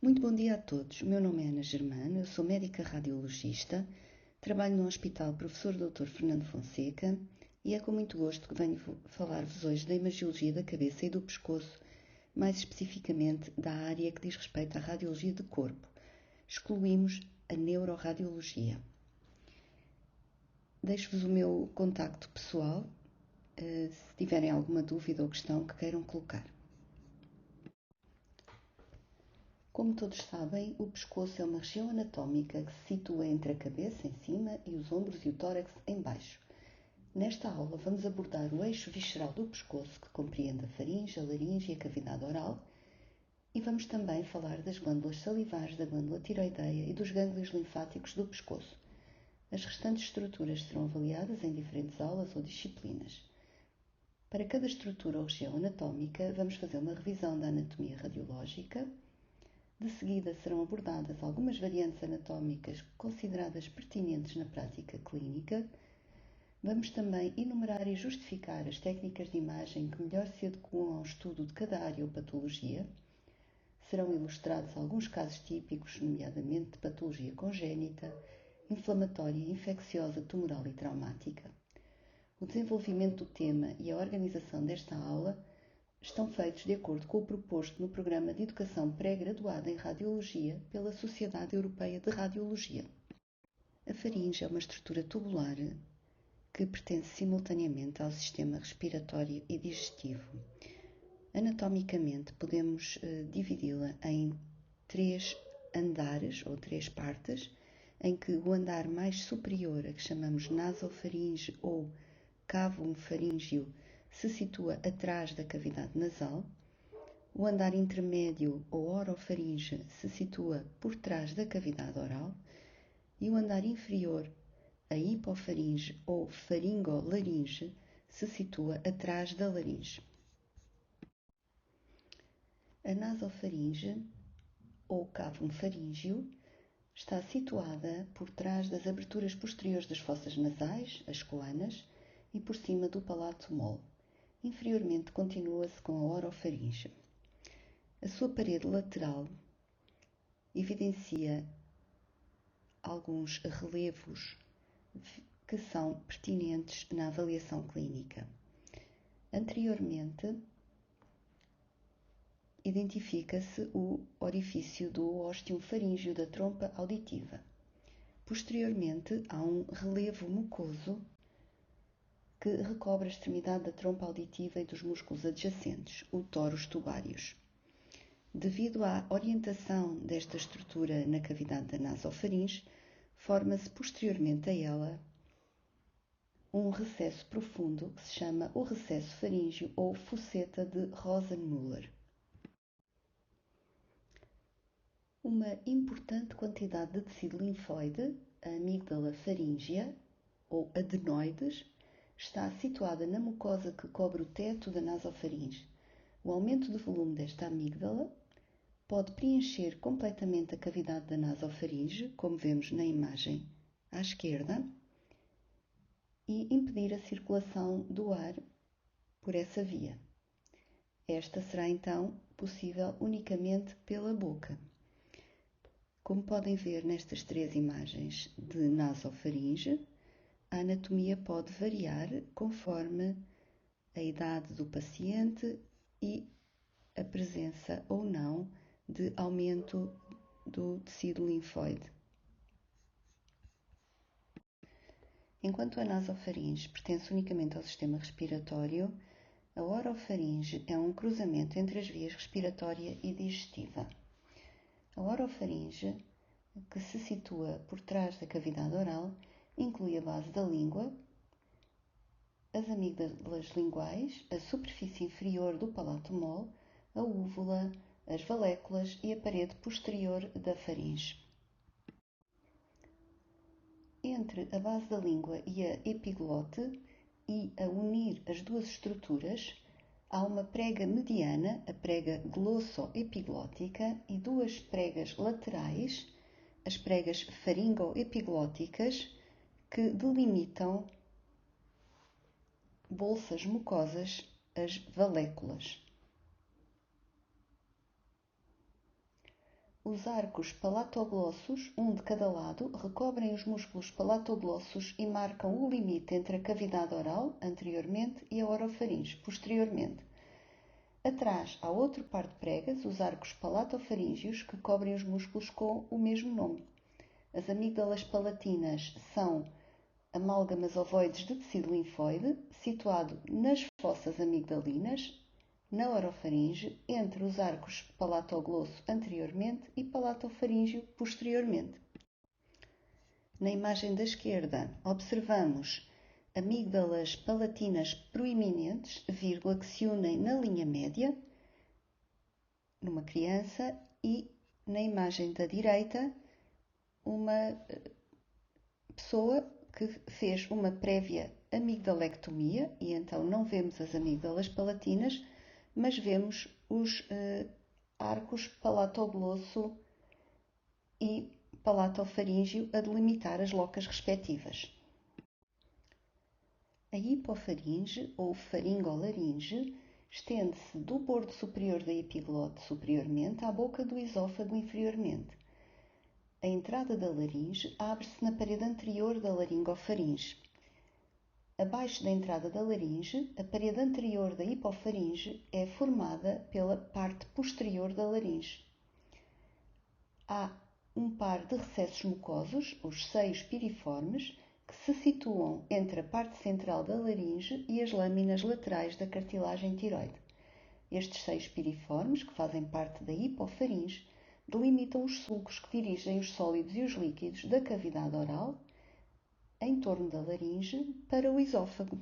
Muito bom dia a todos. O meu nome é Ana Germano, eu sou médica radiologista, trabalho no Hospital Professor Dr. Fernando Fonseca e é com muito gosto que venho falar-vos hoje da imagiologia da cabeça e do pescoço, mais especificamente da área que diz respeito à radiologia de corpo. Excluímos a neuroradiologia. Deixo-vos o meu contacto pessoal, se tiverem alguma dúvida ou questão que queiram colocar. Como todos sabem, o pescoço é uma região anatómica que se situa entre a cabeça em cima e os ombros e o tórax em baixo. Nesta aula vamos abordar o eixo visceral do pescoço, que compreende a faringe, a laringe e a cavidade oral, e vamos também falar das glândulas salivares, da glândula tiroideia e dos gânglios linfáticos do pescoço. As restantes estruturas serão avaliadas em diferentes aulas ou disciplinas. Para cada estrutura ou região anatómica, vamos fazer uma revisão da anatomia radiológica. De seguida serão abordadas algumas variantes anatómicas consideradas pertinentes na prática clínica. Vamos também enumerar e justificar as técnicas de imagem que melhor se adequam ao estudo de cada área ou patologia. Serão ilustrados alguns casos típicos, nomeadamente de patologia congénita, inflamatória, infecciosa, tumoral e traumática. O desenvolvimento do tema e a organização desta aula estão feitos de acordo com o proposto no Programa de Educação Pré-Graduada em Radiologia pela Sociedade Europeia de Radiologia. A faringe é uma estrutura tubular que pertence simultaneamente ao sistema respiratório e digestivo. Anatomicamente, podemos dividi-la em 3 andares ou 3 partes, em que o andar mais superior, a que chamamos nasofaringe ou cavum faríngeo, se situa atrás da cavidade nasal. O andar intermédio ou orofaringe se situa por trás da cavidade oral e o andar inferior, a hipofaringe ou faringolaringe, se situa atrás da laringe. A nasofaringe ou cavum faríngeo está situada por trás das aberturas posteriores das fossas nasais, as coanas, e por cima do palato mole. Inferiormente continua-se com a orofaringe. A sua parede lateral evidencia alguns relevos que são pertinentes na avaliação clínica. Anteriormente, identifica-se o orifício do óstium faríngeo da trompa auditiva. Posteriormente, há um relevo mucoso que recobre a extremidade da trompa auditiva e dos músculos adjacentes, o torus tubárius. Devido à orientação desta estrutura na cavidade da nasofaringe, forma-se posteriormente a ela um recesso profundo que se chama o recesso faríngeo ou fosseta de Rosenmüller. Uma importante quantidade de tecido linfóide, a amígdala faríngea ou adenoides, está situada na mucosa que cobre o teto da nasofaringe. O aumento do volume desta amígdala pode preencher completamente a cavidade da nasofaringe, como vemos na imagem à esquerda, e impedir a circulação do ar por essa via. Esta será então possível unicamente pela boca. Como podem ver nestas 3 imagens de nasofaringe, a anatomia pode variar conforme a idade do paciente e a presença ou não de aumento do tecido linfóide. Enquanto a nasofaringe pertence unicamente ao sistema respiratório, a orofaringe é um cruzamento entre as vias respiratória e digestiva. A orofaringe, que se situa por trás da cavidade oral, inclui a base da língua, as amígdalas linguais, a superfície inferior do palato mole, a úvula, as valéculas e a parede posterior da faringe. Entre a base da língua e a epiglote, e a unir as duas estruturas, há uma prega mediana, a prega glossoepiglótica, e 2 pregas laterais, as pregas faringoepiglóticas, que delimitam bolsas mucosas, as valéculas. Os arcos palatoglossos, um de cada lado, recobrem os músculos palatoglossos e marcam o limite entre a cavidade oral, anteriormente, e a orofaringe, posteriormente. Atrás há outro par de pregas, os arcos palatofaríngeos, que cobrem os músculos com o mesmo nome. As amígdalas palatinas são amálgamas ovoides de tecido linfóide, situado nas fossas amigdalinas, na orofaringe, entre os arcos palatoglosso anteriormente e palatofaríngeo posteriormente. Na imagem da esquerda, observamos amígdalas palatinas proeminentes, que se unem na linha média, numa criança, e na imagem da direita, uma pessoa que fez uma prévia amigdalectomia e então não vemos as amígdalas palatinas, mas vemos os arcos palatoglosso e palatofaríngeo a delimitar as locas respectivas. A hipofaringe ou faringolaringe estende-se do bordo superior da epiglote superiormente à boca do esófago inferiormente. A entrada da laringe abre-se na parede anterior da laringofaringe. Abaixo da entrada da laringe, a parede anterior da hipofaringe é formada pela parte posterior da laringe. Há um par de recessos mucosos, os seios piriformes, que se situam entre a parte central da laringe e as lâminas laterais da cartilagem tiroide. Estes seios piriformes, que fazem parte da hipofaringe, delimitam os sulcos que dirigem os sólidos e os líquidos da cavidade oral em torno da laringe para o esófago.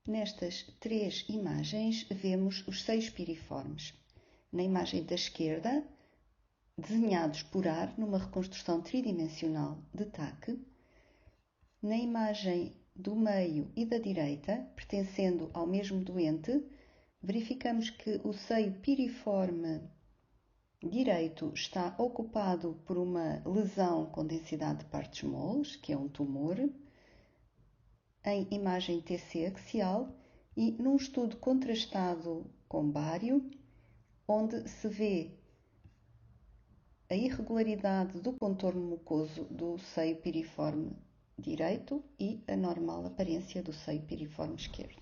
Nestas três imagens vemos os seios piriformes. Na imagem da esquerda, desenhados por ar numa reconstrução tridimensional de TAC. Na imagem do meio e da direita, pertencendo ao mesmo doente, verificamos que o seio piriforme direito está ocupado por uma lesão com densidade de partes moles, que é um tumor, em imagem TC axial e num estudo contrastado com bário, onde se vê a irregularidade do contorno mucoso do seio piriforme direito e a normal aparência do seio piriforme esquerdo.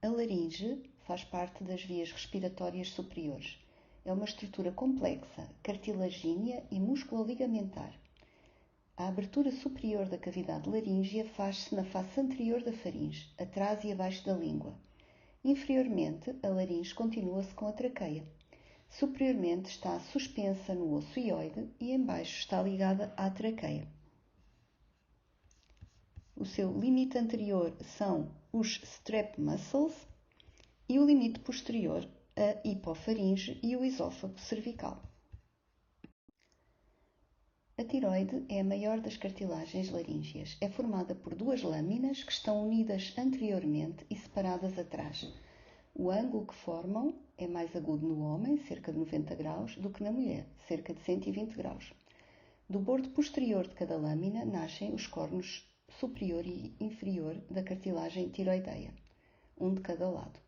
A laringe faz parte das vias respiratórias superiores. É uma estrutura complexa, cartilagínea e musculoligar. A abertura superior da cavidade laríngea faz-se na face anterior da faringe, atrás e abaixo da língua. Inferiormente, a laringe continua-se com a traqueia. Superiormente está suspensa no osso hioide e embaixo está ligada à traqueia. O seu limite anterior são os strap muscles e o limite posterior a hipofaringe e o esófago cervical. A tiroide é a maior das cartilagens laríngeas. É formada por duas lâminas que estão unidas anteriormente e separadas atrás. O ângulo que formam é mais agudo no homem, cerca de 90 graus, do que na mulher, cerca de 120 graus. Do bordo posterior de cada lâmina nascem os cornos superior e inferior da cartilagem tiroideia, um de cada lado.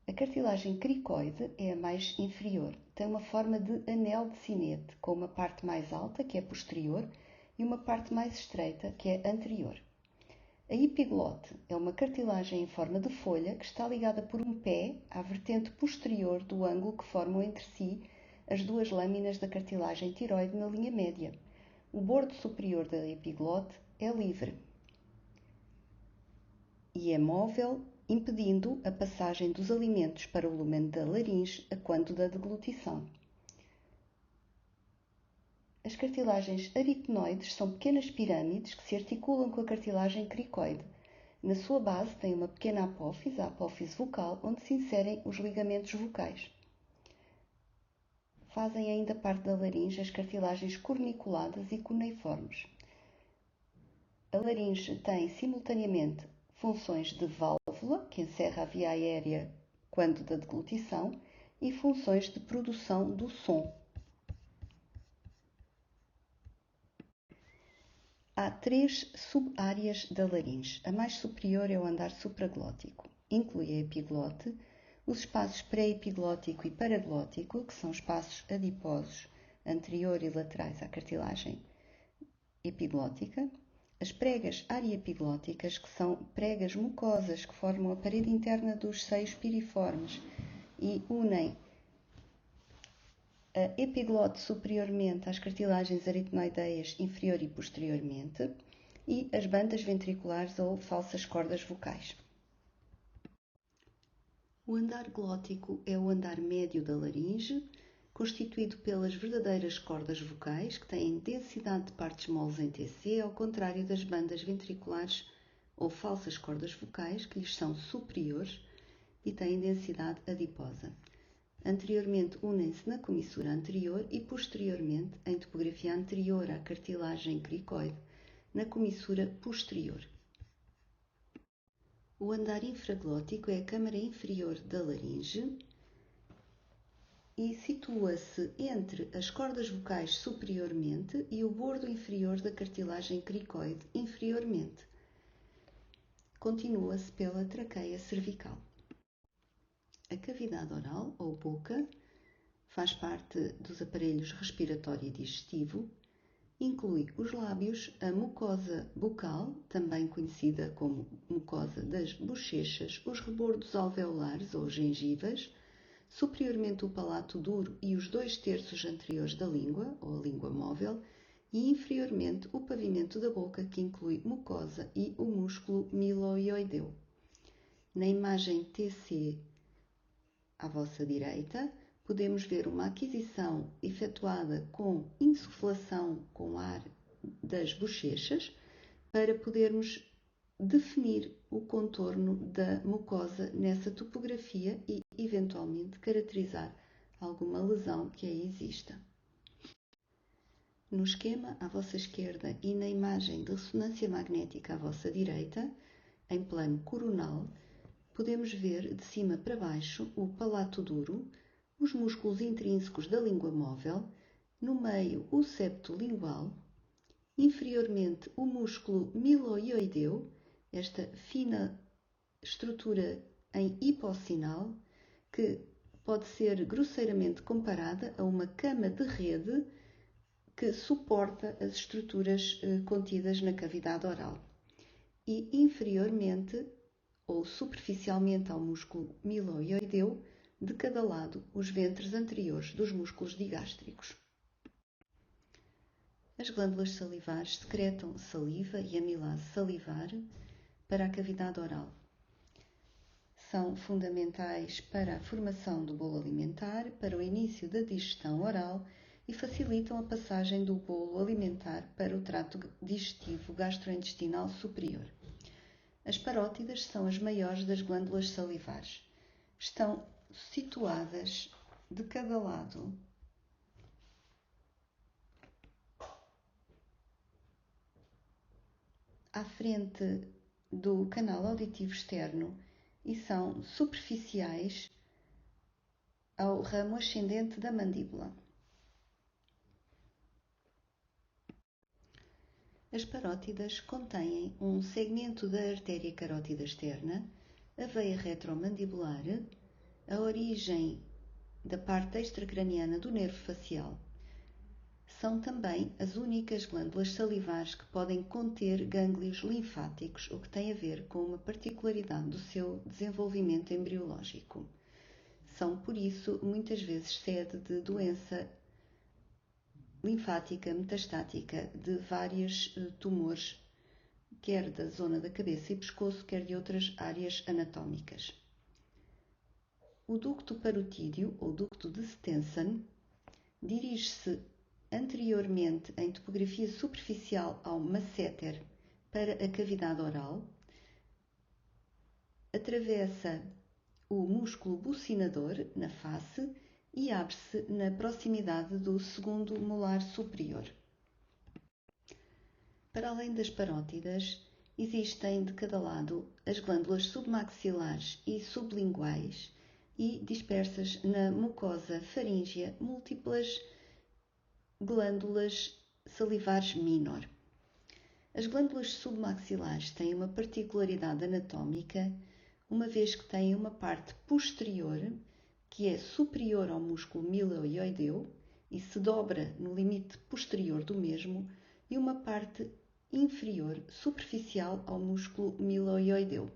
A cartilagem cricoide é a mais inferior. Tem uma forma de anel de sinete, com uma parte mais alta, que é posterior, e uma parte mais estreita, que é anterior. A epiglote é uma cartilagem em forma de folha que está ligada por um pé à vertente posterior do ângulo que formam entre si as duas lâminas da cartilagem tiroide na linha média. O bordo superior da epiglote é livre e é móvel, impedindo a passagem dos alimentos para o lumen da laringe a quando da deglutição. As cartilagens aritenoides são pequenas pirâmides que se articulam com a cartilagem cricoide. Na sua base tem uma pequena apófise, a apófise vocal, onde se inserem os ligamentos vocais. Fazem ainda parte da laringe as cartilagens corniculadas e cuneiformes. A laringe tem simultaneamente funções de válvula, que encerra a via aérea quando da deglutição, e funções de produção do som. Há três sub-áreas da laringe. A mais superior é o andar supraglótico. Inclui a epiglote, os espaços pré-epiglótico e paraglótico, que são espaços adiposos anterior e laterais à cartilagem epiglótica, as pregas ariepiglóticas, que são pregas mucosas que formam a parede interna dos seios piriformes e unem a epiglote superiormente às cartilagens aritenoideias inferior e posteriormente, e as bandas ventriculares ou falsas cordas vocais. O andar glótico é o andar médio da laringe, constituído pelas verdadeiras cordas vocais, que têm densidade de partes moles em TC, ao contrário das bandas ventriculares ou falsas cordas vocais, que lhes são superiores e têm densidade adiposa. Anteriormente unem-se na comissura anterior e posteriormente, em topografia anterior à cartilagem cricoide, na comissura posterior. O andar infraglótico é a câmara inferior da laringe e situa-se entre as cordas vocais superiormente e o bordo inferior da cartilagem cricoide inferiormente. Continua-se pela traqueia cervical. A cavidade oral, ou boca, faz parte dos aparelhos respiratório e digestivo, inclui os lábios, a mucosa bucal, também conhecida como mucosa das bochechas, os rebordos alveolares ou gengivas, superiormente o palato duro e os 2/3 anteriores da língua, ou a língua móvel, e inferiormente o pavimento da boca, que inclui mucosa e o músculo miloioideu. Na imagem TC à vossa direita, podemos ver uma aquisição efetuada com insuflação com ar das bochechas para podermos definir o contorno da mucosa nessa topografia e, eventualmente, caracterizar alguma lesão que aí exista. No esquema à vossa esquerda e na imagem de ressonância magnética à vossa direita, em plano coronal, podemos ver de cima para baixo o palato duro, os músculos intrínsecos da língua móvel, no meio o septo lingual, inferiormente o músculo miloioideu, esta fina estrutura em hipossinal, que pode ser grosseiramente comparada a uma cama de rede que suporta as estruturas contidas na cavidade oral. E inferiormente ou superficialmente ao músculo miloioideu, de cada lado, os ventres anteriores dos músculos digástricos. As glândulas salivares secretam saliva e amilase salivar para a cavidade oral. São fundamentais para a formação do bolo alimentar, para o início da digestão oral e facilitam a passagem do bolo alimentar para o trato digestivo gastrointestinal superior. As parótidas são as maiores das glândulas salivares. Estão situadas de cada lado à frente do canal auditivo externo e são superficiais ao ramo ascendente da mandíbula. As parótidas contêm um segmento da artéria carótida externa, a veia retromandibular, a origem da parte extracraniana do nervo facial. São também as únicas glândulas salivares que podem conter gânglios linfáticos, o que tem a ver com uma particularidade do seu desenvolvimento embriológico. São, por isso, muitas vezes sede de doença linfática metastática de vários tumores, quer da zona da cabeça e pescoço, quer de outras áreas anatómicas. O ducto parotídeo, ou ducto de Stenson, dirige-se anteriormente em topografia superficial ao masséter para a cavidade oral, atravessa o músculo bucinador na face e abre-se na proximidade do segundo molar superior. Para além das parótidas, existem de cada lado as glândulas submaxilares e sublinguais e dispersas na mucosa faríngea múltiplas glândulas salivares minor. As glândulas submaxilares têm uma particularidade anatómica, uma vez que tem uma parte posterior que é superior ao músculo mileoideu e se dobra no limite posterior do mesmo, e uma parte inferior superficial ao músculo mileoideu.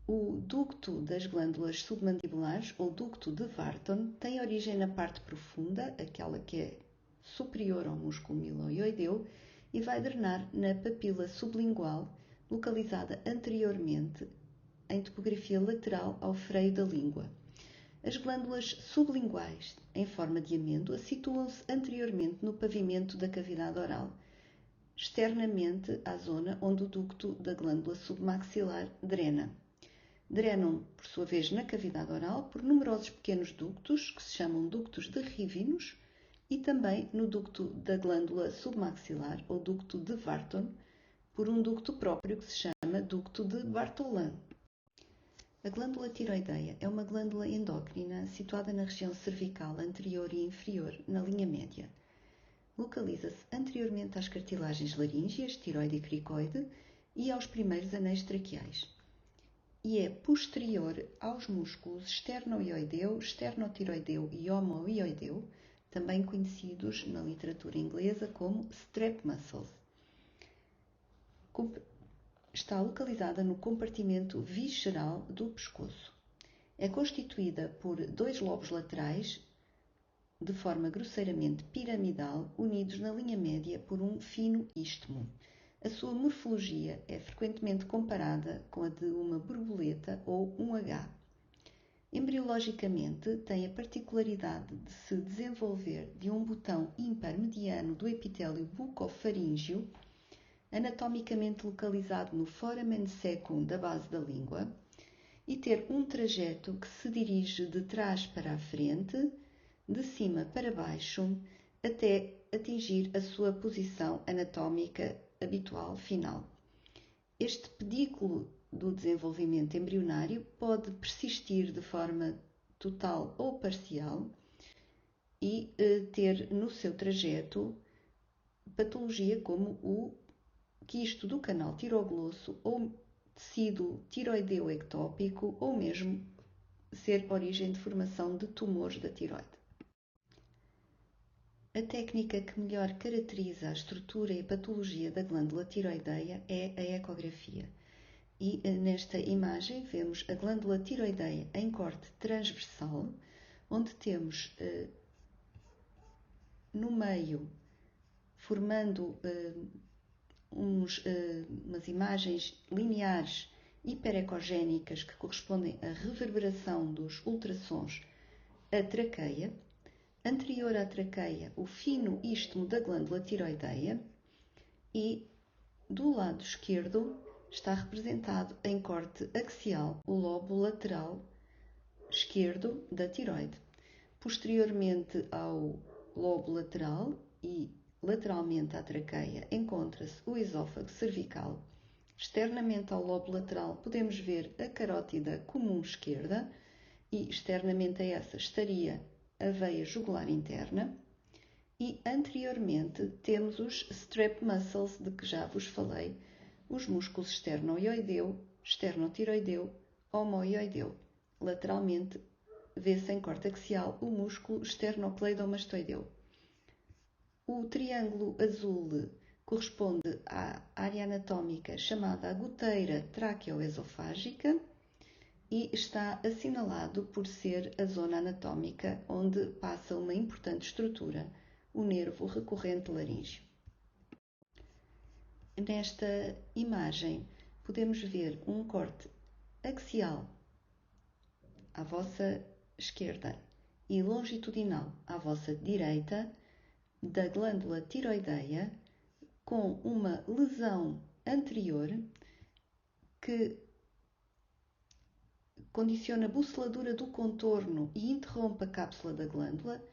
O ducto das glândulas submandibulares, ou ducto de Varton, tem origem na parte profunda, aquela que é superior ao músculo mileoideu, e vai drenar na papila sublingual, localizada anteriormente em topografia lateral ao freio da língua. As glândulas sublinguais, em forma de amêndoa, situam-se anteriormente no pavimento da cavidade oral, externamente à zona onde o ducto da glândula submaxilar drena. Drenam, por sua vez, na cavidade oral por numerosos pequenos ductos, que se chamam ductos de Rivinus, e também no ducto da glândula submaxilar, ou ducto de Varton, por um ducto próprio que se chama ducto de Bartholin. A glândula tiroideia é uma glândula endócrina situada na região cervical anterior e inferior, na linha média. Localiza-se anteriormente às cartilagens laríngeas, tiroide e cricoide, e aos primeiros anéis traqueais. E é posterior aos músculos esternoioideu, esternotiroideu e homoioideu, também conhecidos na literatura inglesa como strap muscles. Está localizada no compartimento visceral do pescoço. É constituída por dois lobos laterais, de forma grosseiramente piramidal, unidos na linha média por um fino istmo. A sua morfologia é frequentemente comparada com a de uma borboleta ou um H. Embriologicamente, tem a particularidade de se desenvolver de um botão ímpar mediano do epitélio bucofaríngeo, anatomicamente localizado no foramen secum da base da língua, e ter um trajeto que se dirige de trás para a frente, de cima para baixo, até atingir a sua posição anatómica habitual final. Este pedículo do desenvolvimento embrionário pode persistir de forma total ou parcial e ter no seu trajeto patologia como o quisto do canal tiroglosso ou tecido tiroideu ectópico, ou mesmo ser origem de formação de tumores da tiroide. A técnica que melhor caracteriza a estrutura e a patologia da glândula tiroideia é a ecografia. E nesta imagem vemos a glândula tiroideia em corte transversal, onde temos no meio, formando umas imagens lineares hiperecogénicas que correspondem à reverberação dos ultrassons, a traqueia. Anterior à traqueia, o fino istmo da glândula tiroideia, e do lado esquerdo está representado em corte axial o lobo lateral esquerdo da tiroide. Posteriormente ao lobo lateral e lateralmente à traqueia encontra-se o esófago cervical. Externamente ao lobo lateral podemos ver a carótida comum esquerda e externamente a essa estaria a veia jugular interna. E anteriormente temos os strap muscles de que já vos falei, os músculos esternoioideu, esternotiroideu, homoioideu. Lateralmente vê-se em corte axial o músculo esternocleidomastoideu. O triângulo azul corresponde à área anatómica chamada a goteira traqueoesofágica e está assinalado por ser a zona anatómica onde passa uma importante estrutura, o nervo recorrente laríngeo. Nesta imagem podemos ver um corte axial à vossa esquerda e longitudinal à vossa direita da glândula tiroideia, com uma lesão anterior que condiciona a buceladura do contorno e interrompe a cápsula da glândula.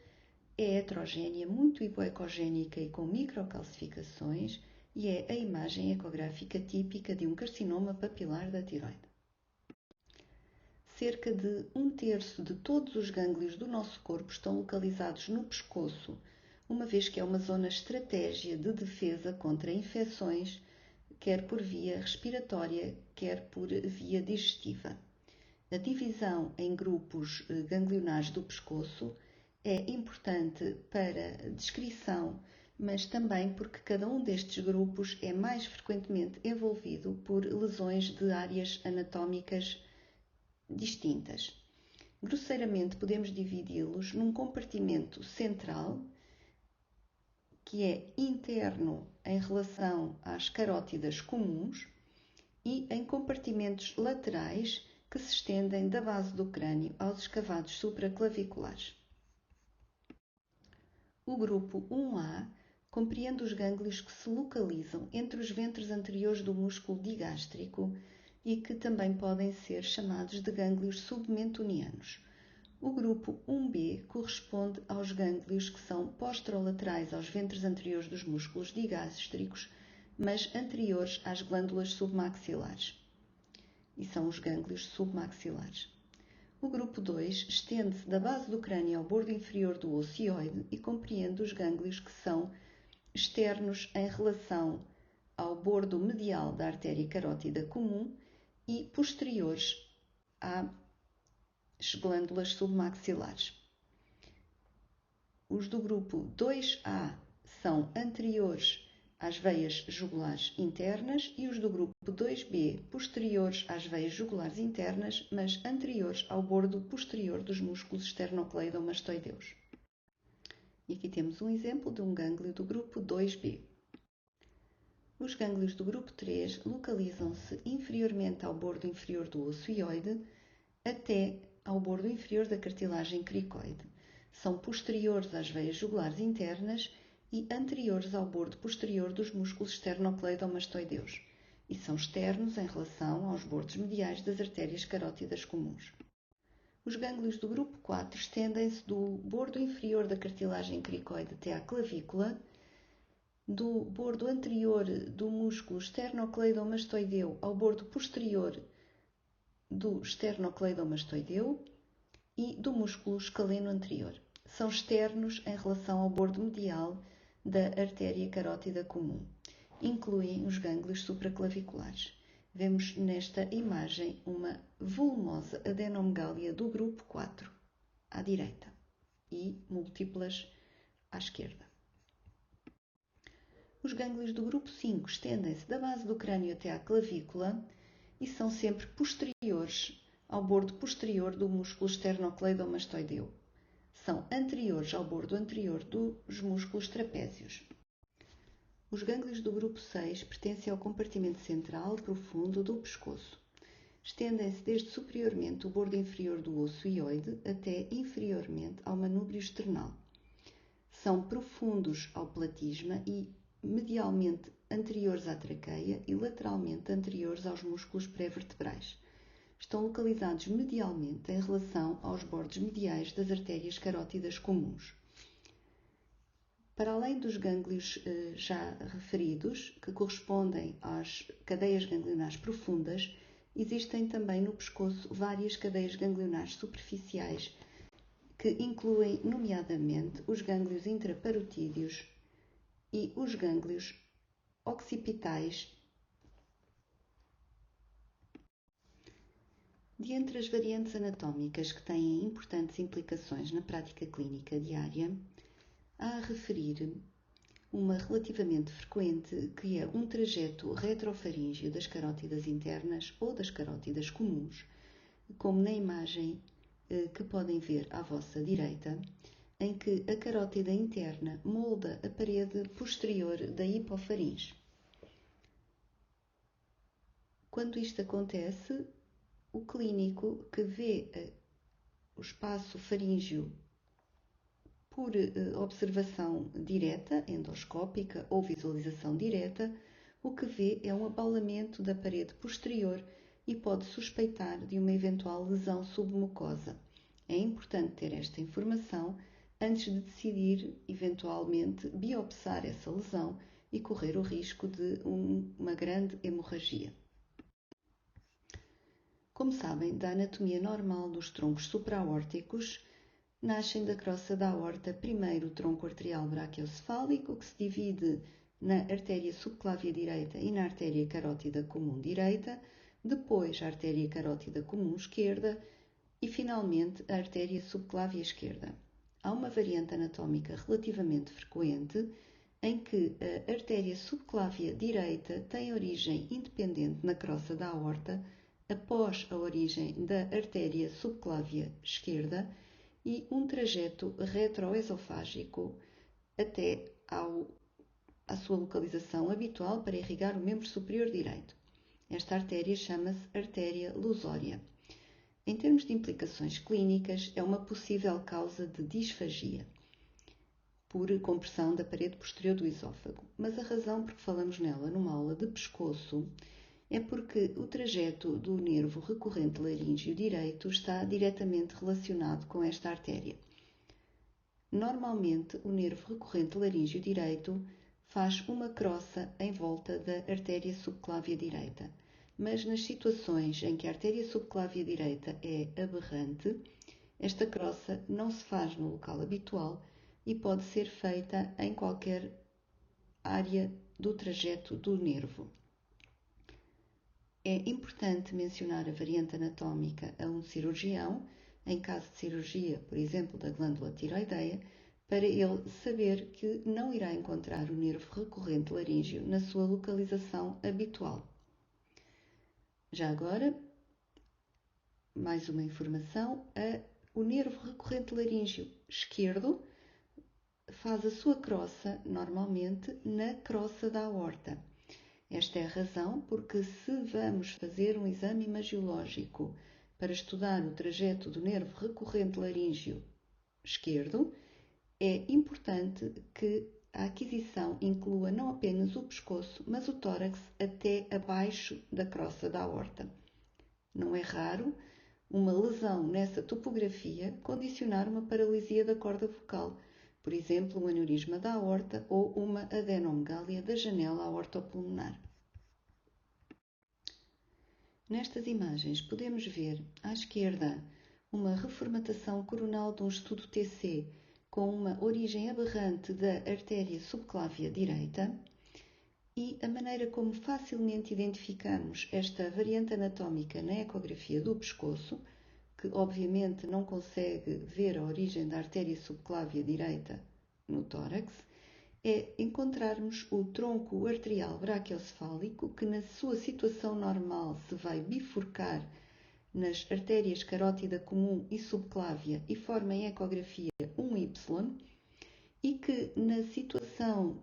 É heterogénea, muito hipoecogénica e com microcalcificações, e é a imagem ecográfica típica de um carcinoma papilar da tiroide. Cerca de 1/3 de todos os gânglios do nosso corpo estão localizados no pescoço, uma vez que é uma zona estratégia de defesa contra infecções quer por via respiratória, quer por via digestiva. A divisão em grupos ganglionares do pescoço é importante para descrição, mas também porque cada um destes grupos é mais frequentemente envolvido por lesões de áreas anatómicas distintas. Grosseiramente, podemos dividi-los num compartimento central, que é interno em relação às carótidas comuns, e em compartimentos laterais que se estendem da base do crânio aos escavados supraclaviculares. O grupo 1A compreende os gânglios que se localizam entre os ventres anteriores do músculo digástrico e que também podem ser chamados de gânglios submentonianos. O grupo 1B corresponde aos gânglios que são posterolaterais aos ventres anteriores dos músculos digástricos, mas anteriores às glândulas submaxilares, e são os gânglios submaxilares. O grupo 2 estende-se da base do crânio ao bordo inferior do ocioide e compreende os gânglios que são externos em relação ao bordo medial da artéria carótida comum e posteriores às glândulas submaxilares. Os do grupo 2A são anteriores às veias jugulares internas e os do grupo 2B posteriores às veias jugulares internas, mas anteriores ao bordo posterior dos músculos esternocleidomastoideus. E aqui temos um exemplo de um gânglio do grupo 2B. Os gânglios do grupo 3 localizam-se inferiormente ao bordo inferior do ocioide até ao bordo inferior da cartilagem cricoide. São posteriores às veias jugulares internas e anteriores ao bordo posterior dos músculos esternocleidomastoideus e são externos em relação aos bordos mediais das artérias carótidas comuns. Os gânglios do grupo 4 estendem-se do bordo inferior da cartilagem cricoide até à clavícula, do bordo anterior do músculo esternocleidomastoideu ao bordo posterior do esternocleidomastoideu e do músculo escaleno anterior. São externos em relação ao bordo medial da artéria carótida comum. Incluem os gânglios supraclaviculares. Vemos nesta imagem uma volumosa adenomegália do grupo 4, à direita, e múltiplas à esquerda. Os gânglios do grupo 5 estendem-se da base do crânio até à clavícula e são sempre posteriores ao bordo posterior do músculo esternocleidomastoideu. São anteriores ao bordo anterior dos músculos trapézios. Os gânglios do grupo 6 pertencem ao compartimento central profundo do pescoço. Estendem-se desde superiormente o bordo inferior do osso hioide até inferiormente ao manúbrio esternal. São profundos ao platisma e medialmente anteriores à traqueia e lateralmente anteriores aos músculos pré-vertebrais. Estão localizados medialmente em relação aos bordos mediais das artérias carótidas comuns. Para além dos gânglios já referidos, que correspondem às cadeias ganglionares profundas, existem também no pescoço várias cadeias ganglionares superficiais, que incluem, nomeadamente, os gânglios intraparotídeos e os gânglios occipitais. De entre as variantes anatómicas que têm importantes implicações na prática clínica diária, há a referir uma relativamente frequente, que é um trajeto retrofaríngeo das carótidas internas ou das carótidas comuns, como na imagem que podem ver à vossa direita, em que a carótida interna molda a parede posterior da hipofaringe. Quando isto acontece, o clínico que vê o espaço faríngeo por observação direta, endoscópica ou visualização direta, o que vê é um abaulamento da parede posterior e pode suspeitar de uma eventual lesão submucosa. É importante ter esta informação antes de decidir, eventualmente, biopsar essa lesão e correr o risco de uma grande hemorragia. Como sabem, da anatomia normal dos troncos supraórticos, nascem da crosta da aorta primeiro o tronco arterial braquiocefálico, que se divide na artéria subclávia direita e na artéria carótida comum direita, depois a artéria carótida comum esquerda e, finalmente, a artéria subclávia esquerda. Há uma variante anatómica relativamente frequente em que a artéria subclávia direita tem origem independente na crosta da aorta após a origem da artéria subclávia esquerda e um trajeto retroesofágico até à sua localização habitual para irrigar o membro superior direito. Esta artéria chama-se artéria lusória. Em termos de implicações clínicas, é uma possível causa de disfagia por compressão da parede posterior do esôfago, mas a razão por que falamos nela numa aula de pescoço é porque o trajeto do nervo recorrente laríngeo direito está diretamente relacionado com esta artéria. Normalmente, o nervo recorrente laríngeo direito faz uma crosta em volta da artéria subclávia direita, mas nas situações em que a artéria subclávia direita é aberrante, esta crosta não se faz no local habitual e pode ser feita em qualquer área do trajeto do nervo. É importante mencionar a variante anatómica a um cirurgião, em caso de cirurgia, por exemplo, da glândula tiroideia, para ele saber que não irá encontrar o nervo recorrente laríngeo na sua localização habitual. Já agora, mais uma informação, o nervo recorrente laríngeo esquerdo faz a sua crosta, normalmente, na crosta da aorta. Esta é a razão porque se vamos fazer um exame imagiológico para estudar o trajeto do nervo recorrente laríngeo esquerdo, é importante que a aquisição inclua não apenas o pescoço, mas o tórax até abaixo da crosta da aorta. Não é raro uma lesão nessa topografia condicionar uma paralisia da corda vocal, por exemplo, um aneurisma da aorta ou uma adenomegália da janela aortopulmonar. Nestas imagens podemos ver à esquerda uma reformatação coronal de um estudo TC com uma origem aberrante da artéria subclávia direita e a maneira como facilmente identificamos esta variante anatómica na ecografia do pescoço, que obviamente não consegue ver a origem da artéria subclávia direita no tórax, é encontrarmos o tronco arterial braquiocefálico que na sua situação normal se vai bifurcar nas artérias carótida comum e subclávia e forma em ecografia um Y e que na situação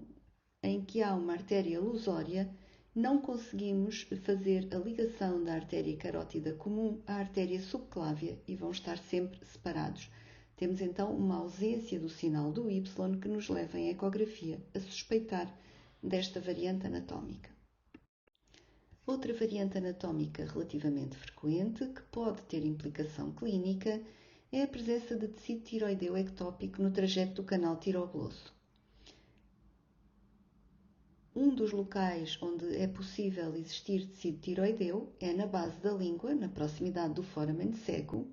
em que há uma artéria lusória não conseguimos fazer a ligação da artéria carótida comum à artéria subclávia e vão estar sempre separados. Temos então uma ausência do sinal do Y que nos leva em ecografia a suspeitar desta variante anatómica. Outra variante anatómica relativamente frequente que pode ter implicação clínica é a presença de tecido tiroideu ectópico no trajeto do canal tiroglosso. Um dos locais onde é possível existir tecido tiroideu é na base da língua, na proximidade do foramen cego,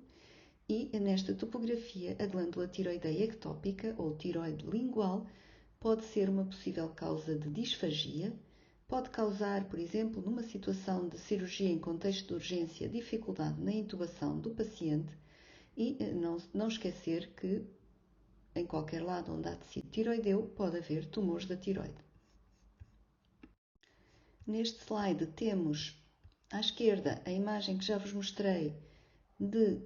e nesta topografia a glândula tiroideia ectópica ou tiroide lingual pode ser uma possível causa de disfagia, pode causar, por exemplo, numa situação de cirurgia em contexto de urgência, dificuldade na intubação do paciente e não esquecer que em qualquer lado onde há tecido tiroideu pode haver tumores da tiroide. Neste slide temos à esquerda a imagem que já vos mostrei de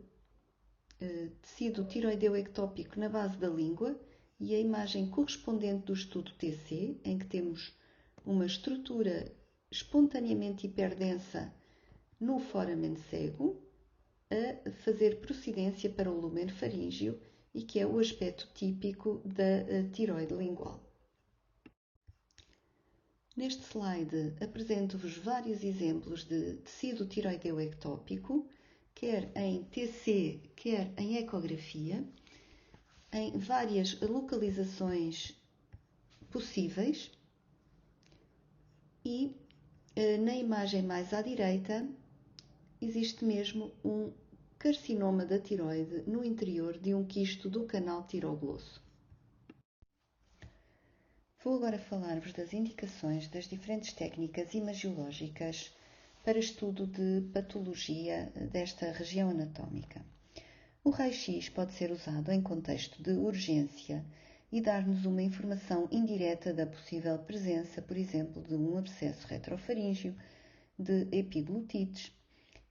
tecido tiroideu ectópico na base da língua e a imagem correspondente do estudo TC, em que temos uma estrutura espontaneamente hiperdensa no foramen cego a fazer procedência para o lúmen faríngeo e que é o aspecto típico da tiroide lingual. Neste slide apresento-vos vários exemplos de tecido tiroideu ectópico, quer em TC, quer em ecografia, em várias localizações possíveis e na imagem mais à direita existe mesmo um carcinoma da tiroide no interior de um quisto do canal tiroglosso. Vou agora falar-vos das indicações das diferentes técnicas imagiológicas para estudo de patologia desta região anatómica. O raio-x pode ser usado em contexto de urgência e dar-nos uma informação indireta da possível presença, por exemplo, de um abscesso retrofaríngeo, de epiglottites,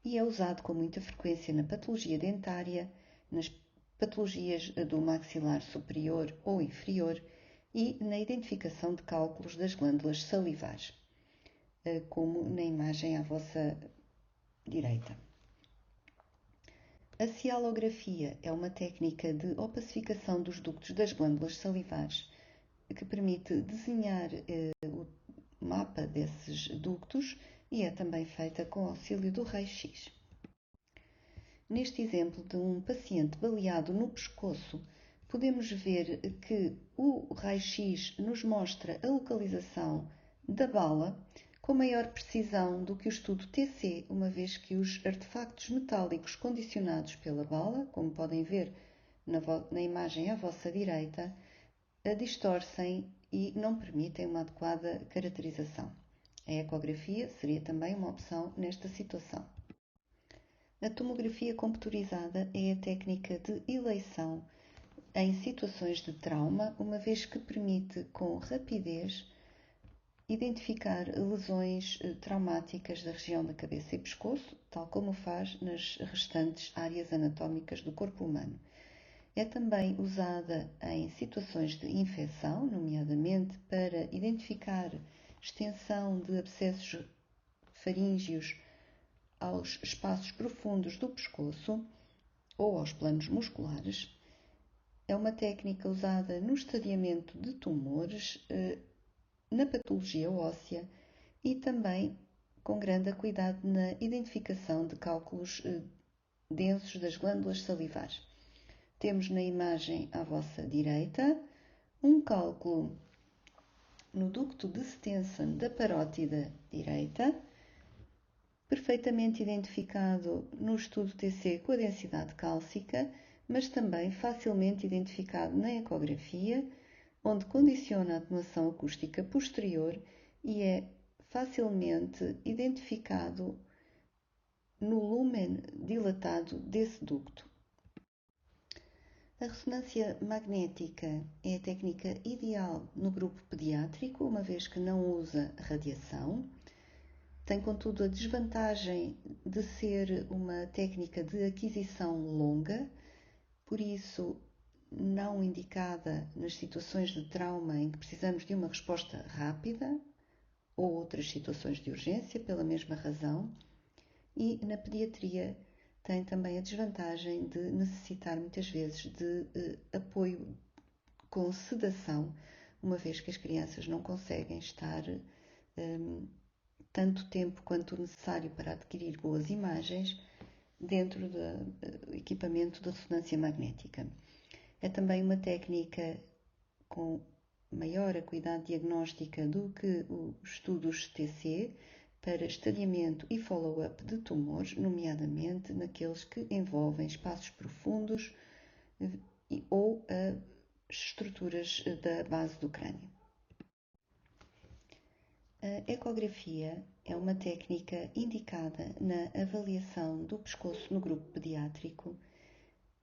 e é usado com muita frequência na patologia dentária, nas patologias do maxilar superior ou inferior e na identificação de cálculos das glândulas salivares, como na imagem à vossa direita. A cialografia é uma técnica de opacificação dos ductos das glândulas salivares que permite desenhar o mapa desses ductos e é também feita com auxílio do raio-x. Neste exemplo de um paciente baleado no pescoço, podemos ver que o raio-x nos mostra a localização da bala com maior precisão do que o estudo TC, uma vez que os artefactos metálicos condicionados pela bala, como podem ver na imagem à vossa direita, a distorcem e não permitem uma adequada caracterização. A ecografia seria também uma opção nesta situação. A tomografia computurizada é a técnica de eleição em situações de trauma, uma vez que permite, com rapidez, identificar lesões traumáticas da região da cabeça e pescoço, tal como faz nas restantes áreas anatómicas do corpo humano. É também usada em situações de infecção, nomeadamente para identificar extensão de abscessos faríngeos aos espaços profundos do pescoço ou aos planos musculares. É uma técnica usada no estadiamento de tumores, na patologia óssea e também com grande cuidado na identificação de cálculos densos das glândulas salivares. Temos na imagem à vossa direita um cálculo no ducto de Stenson da parótida direita, perfeitamente identificado no estudo TC com a densidade cálcica, mas também facilmente identificado na ecografia, onde condiciona a atenuação acústica posterior e é facilmente identificado no lúmen dilatado desse ducto. A ressonância magnética é a técnica ideal no grupo pediátrico, uma vez que não usa radiação. Tem, contudo, a desvantagem de ser uma técnica de aquisição longa, por isso não indicada nas situações de trauma em que precisamos de uma resposta rápida ou outras situações de urgência, pela mesma razão, e na pediatria tem também a desvantagem de necessitar muitas vezes de apoio com sedação, uma vez que as crianças não conseguem estar tanto tempo quanto necessário para adquirir boas imagens dentro do equipamento de ressonância magnética. É também uma técnica com maior acuidade diagnóstica do que os estudos TC para estadiamento e follow-up de tumores, nomeadamente naqueles que envolvem espaços profundos ou estruturas da base do crânio. A ecografia é uma técnica indicada na avaliação do pescoço no grupo pediátrico.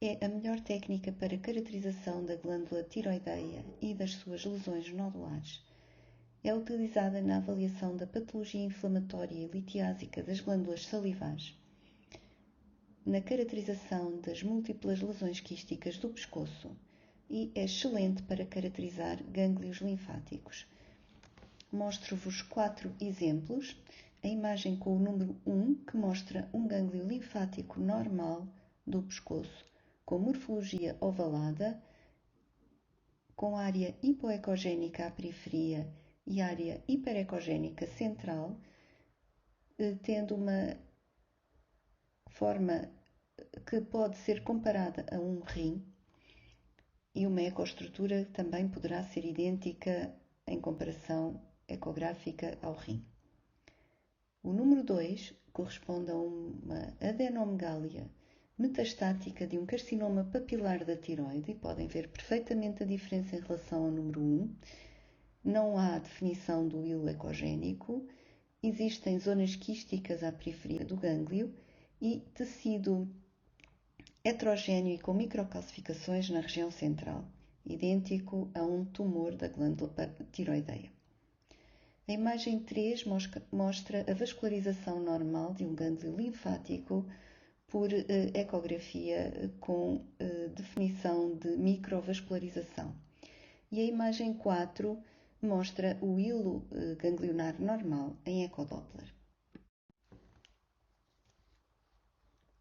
É a melhor técnica para caracterização da glândula tiroideia e das suas lesões nodulares. É utilizada na avaliação da patologia inflamatória e litiásica das glândulas salivares, na caracterização das múltiplas lesões quísticas do pescoço e é excelente para caracterizar gânglios linfáticos. Mostro-vos 4 exemplos. A imagem com o número 1, que mostra um gânglio linfático normal do pescoço, com morfologia ovalada, com área hipoecogénica à periferia e área hiperecogénica central, tendo uma forma que pode ser comparada a um rim, e uma ecoestrutura também poderá ser idêntica em comparação ecográfica ao rim. O número 2 corresponde a uma adenomegália metastática de um carcinoma papilar da tiroide, e podem ver perfeitamente a diferença em relação ao número 1. Não há definição do hilo ecogénico, existem zonas quísticas à periferia do gânglio e tecido heterogéneo e com microcalcificações na região central, idêntico a um tumor da glândula tiroideia. A imagem 3 mostra a vascularização normal de um gânglio linfático por ecografia com definição de microvascularização. E a imagem 4 mostra o hilo ganglionar normal em ecodoppler.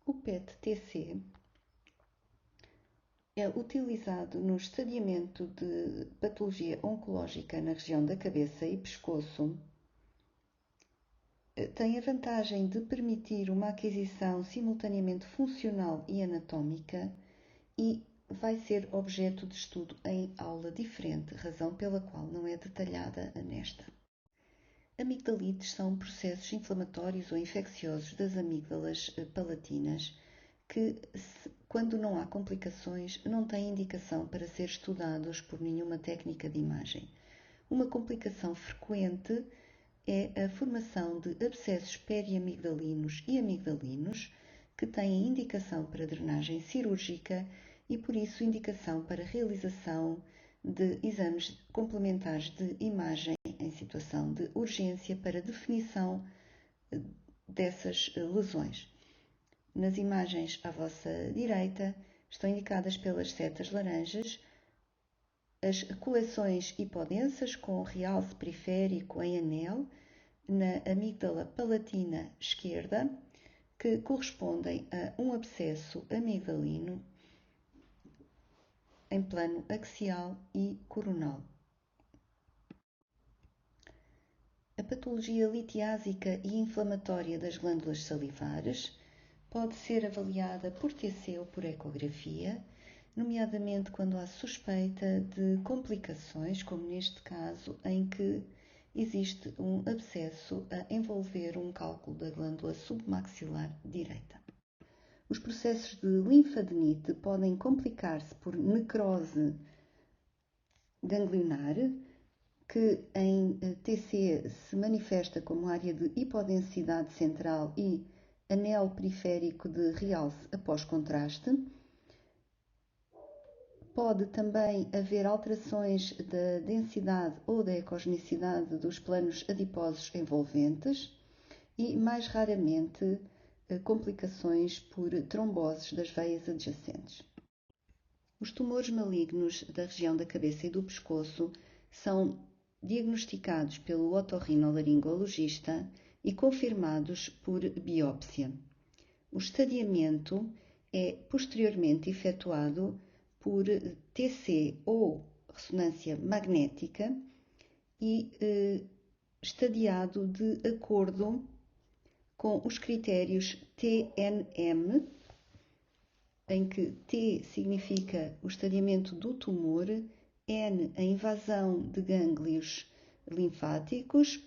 O PET-TC é utilizado no estadiamento de patologia oncológica na região da cabeça e pescoço. Tem a vantagem de permitir uma aquisição simultaneamente funcional e anatómica e vai ser objeto de estudo em aula diferente, razão pela qual não é detalhada nesta. Amigdalites são processos inflamatórios ou infecciosos das amígdalas palatinas que, quando não há complicações, não têm indicação para ser estudados por nenhuma técnica de imagem. Uma complicação frequente é a formação de abscessos periamigdalinos e amigdalinos que têm indicação para drenagem cirúrgica e, por isso, indicação para realização de exames complementares de imagem em situação de urgência para definição dessas lesões. Nas imagens à vossa direita estão indicadas pelas setas laranjas as coleções hipodensas com realce periférico em anel na amígdala palatina esquerda, que correspondem a um abscesso amigdalino em plano axial e coronal. A patologia litiásica e inflamatória das glândulas salivares pode ser avaliada por TC ou por ecografia, nomeadamente quando há suspeita de complicações, como neste caso, em que existe um abscesso a envolver um cálculo da glândula submaxilar direita. Os processos de linfadenite podem complicar-se por necrose ganglionar, que em TC se manifesta como área de hipodensidade central e anel periférico de realce após contraste. Pode também haver alterações da densidade ou da ecogenicidade dos planos adiposos envolventes e, mais raramente, complicações por tromboses das veias adjacentes. Os tumores malignos da região da cabeça e do pescoço são diagnosticados pelo otorrinolaringologista e confirmados por biópsia. O estadiamento é posteriormente efetuado por TC ou ressonância magnética e estadiado de acordo com os critérios TNM, em que T significa o estadiamento do tumor, N a invasão de gânglios linfáticos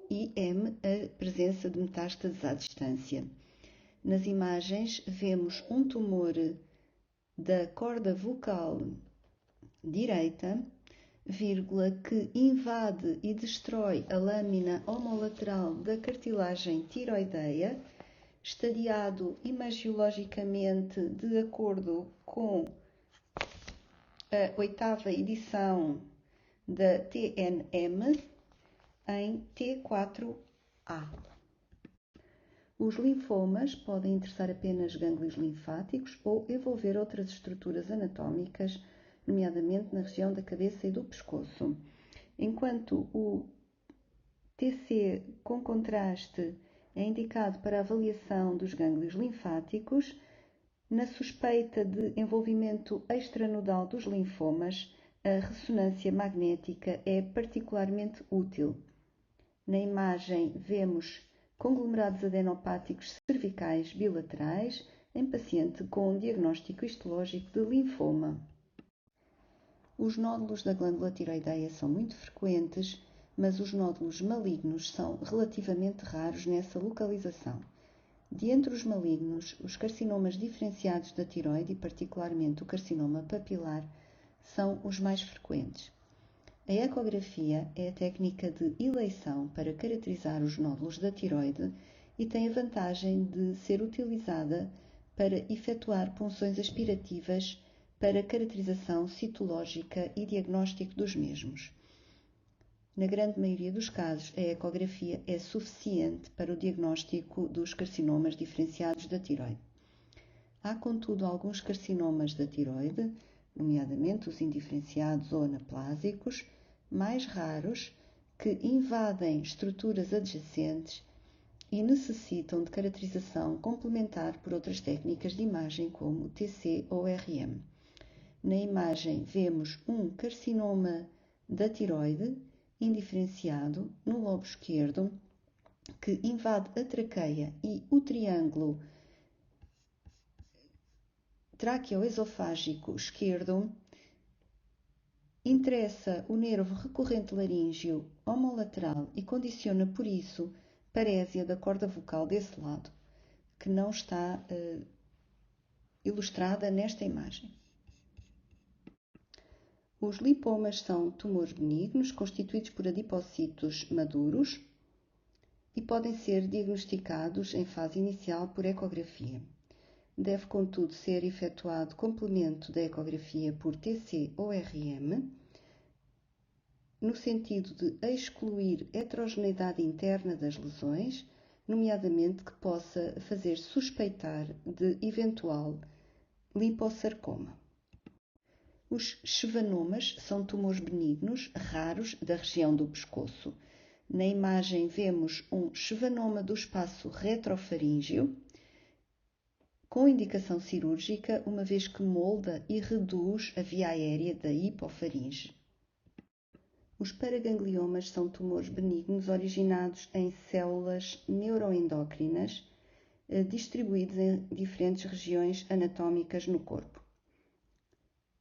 e M a presença de metástases à distância. Nas imagens vemos um tumor da corda vocal direita, que invade e destrói a lâmina homolateral da cartilagem tiroideia, estadiado imagiologicamente de acordo com a 8ª edição da TNM em T4A. Os linfomas podem interessar apenas gânglios linfáticos ou envolver outras estruturas anatómicas, nomeadamente na região da cabeça e do pescoço. Enquanto o TC com contraste é indicado para a avaliação dos gânglios linfáticos, na suspeita de envolvimento extranodal dos linfomas, a ressonância magnética é particularmente útil. Na imagem vemos conglomerados adenopáticos cervicais bilaterais em paciente com diagnóstico histológico de linfoma. Os nódulos da glândula tiroideia são muito frequentes, mas os nódulos malignos são relativamente raros nessa localização. De entre os malignos, os carcinomas diferenciados da tiroide, e particularmente o carcinoma papilar, são os mais frequentes. A ecografia é a técnica de eleição para caracterizar os nódulos da tiroide e tem a vantagem de ser utilizada para efetuar punções aspirativas para caracterização citológica e diagnóstico dos mesmos. Na grande maioria dos casos, a ecografia é suficiente para o diagnóstico dos carcinomas diferenciados da tiroide. Há, contudo, alguns carcinomas da tiroide, nomeadamente os indiferenciados ou anaplásicos, mais raros, que invadem estruturas adjacentes e necessitam de caracterização complementar por outras técnicas de imagem como TC ou RM. Na imagem vemos um carcinoma da tiroide indiferenciado no lobo esquerdo que invade a traqueia e o triângulo tráqueo-esofágico esquerdo interessa o nervo recorrente laríngeo homolateral e condiciona por isso parésia da corda vocal desse lado, que não está ilustrada nesta imagem. Os lipomas são tumores benignos constituídos por adipocitos maduros e podem ser diagnosticados em fase inicial por ecografia. Deve, contudo, ser efetuado complemento da ecografia por TC ou RM, no sentido de excluir heterogeneidade interna das lesões, nomeadamente que possa fazer suspeitar de eventual lipossarcoma. Os schwannomas são tumores benignos, raros, da região do pescoço. Na imagem vemos um schwannoma do espaço retrofaríngeo, com indicação cirúrgica, uma vez que molda e reduz a via aérea da hipofaringe. Os paragangliomas são tumores benignos originados em células neuroendócrinas, distribuídos em diferentes regiões anatómicas no corpo.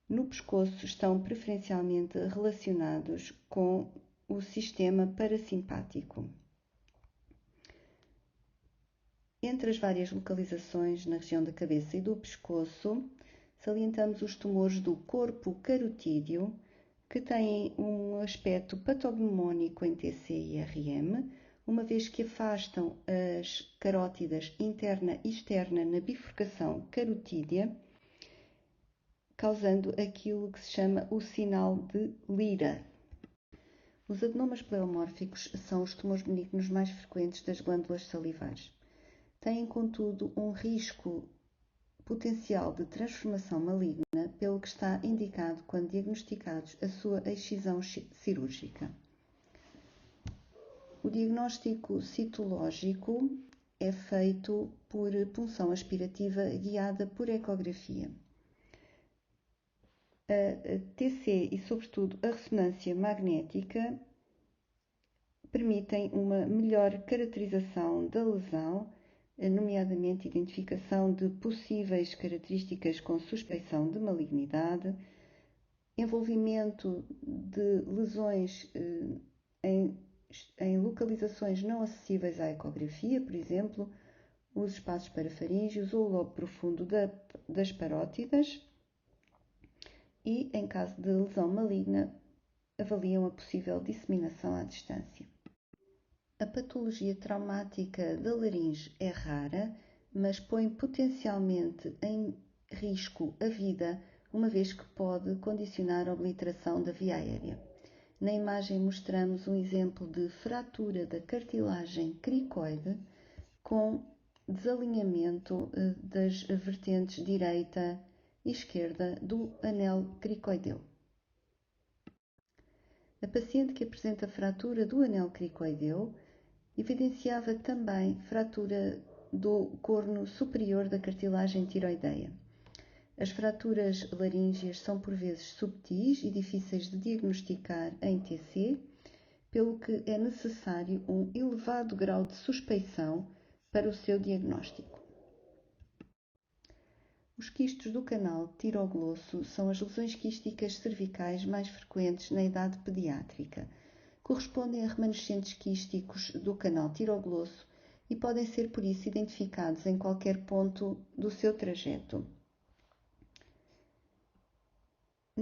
No pescoço estão preferencialmente relacionados com o sistema parasimpático. Entre as várias localizações na região da cabeça e do pescoço, salientamos os tumores do corpo carotídeo, que têm um aspecto patognomónico em TC e RM, uma vez que afastam as carótidas interna e externa na bifurcação carotídea, causando aquilo que se chama o sinal de Lira. Os adenomas pleomórficos são os tumores benignos mais frequentes das glândulas salivares. Têm, contudo, um risco potencial de transformação maligna, pelo que está indicado, quando diagnosticados, a sua excisão cirúrgica. O diagnóstico citológico é feito por punção aspirativa guiada por ecografia. A TC e, sobretudo, a ressonância magnética permitem uma melhor caracterização da lesão, nomeadamente identificação de possíveis características com suspeição de malignidade, envolvimento de lesões em localizações não acessíveis à ecografia, por exemplo, os espaços parafaríngeos ou o lobo profundo das parótidas, e, em caso de lesão maligna, avaliam a possível disseminação à distância. A patologia traumática da laringe é rara, mas põe potencialmente em risco a vida, uma vez que pode condicionar a obliteração da via aérea. Na imagem mostramos um exemplo de fratura da cartilagem cricoide com desalinhamento das vertentes direita e esquerda do anel cricoideu. A paciente que apresenta fratura do anel cricoideu evidenciava também fratura do corno superior da cartilagem tiroideia. As fraturas laríngeas são por vezes subtis e difíceis de diagnosticar em TC, pelo que é necessário um elevado grau de suspeição para o seu diagnóstico. Os quistos do canal tiroglosso são as lesões quísticas cervicais mais frequentes na idade pediátrica. Correspondem a remanescentes quísticos do canal tiroglosso e podem ser, por isso, identificados em qualquer ponto do seu trajeto.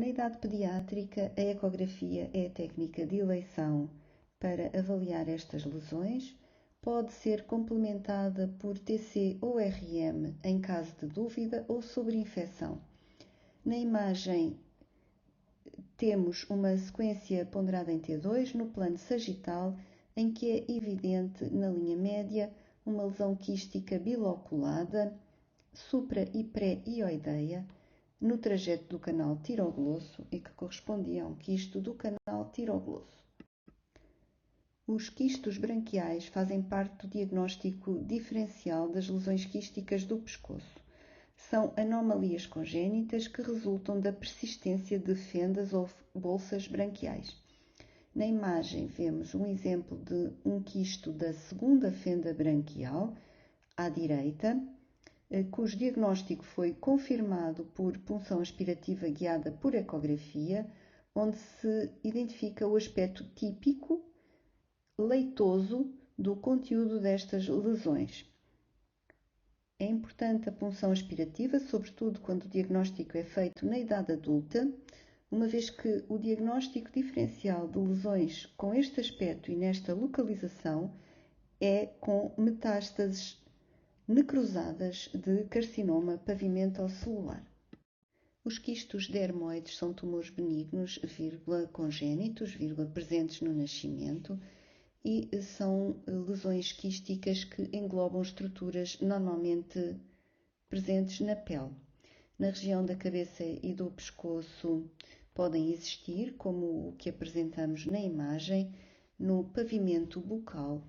Na idade pediátrica, a ecografia é a técnica de eleição para avaliar estas lesões. Pode ser complementada por TC ou RM em caso de dúvida ou sobreinfecção. Na imagem, temos uma sequência ponderada em T2 no plano sagital, em que é evidente na linha média uma lesão quística biloculada, supra e pré-ioideia, no trajeto do canal tiroglosso e que correspondia a um quisto do canal tiroglosso. Os quistos branquiais fazem parte do diagnóstico diferencial das lesões quísticas do pescoço. São anomalias congénitas que resultam da persistência de fendas ou bolsas branquiais. Na imagem vemos um exemplo de um quisto da segunda fenda branquial, à direita, cujo diagnóstico foi confirmado por punção aspirativa guiada por ecografia, onde se identifica o aspecto típico leitoso do conteúdo destas lesões. É importante a punção aspirativa, sobretudo quando o diagnóstico é feito na idade adulta, uma vez que o diagnóstico diferencial de lesões com este aspecto e nesta localização é com metástases necrosadas de carcinoma pavimento-celular. Os quistos dermoides são tumores benignos, congénitos, presentes no nascimento, e são lesões quísticas que englobam estruturas normalmente presentes na pele. Na região da cabeça e do pescoço podem existir, como o que apresentamos na imagem, no pavimento bucal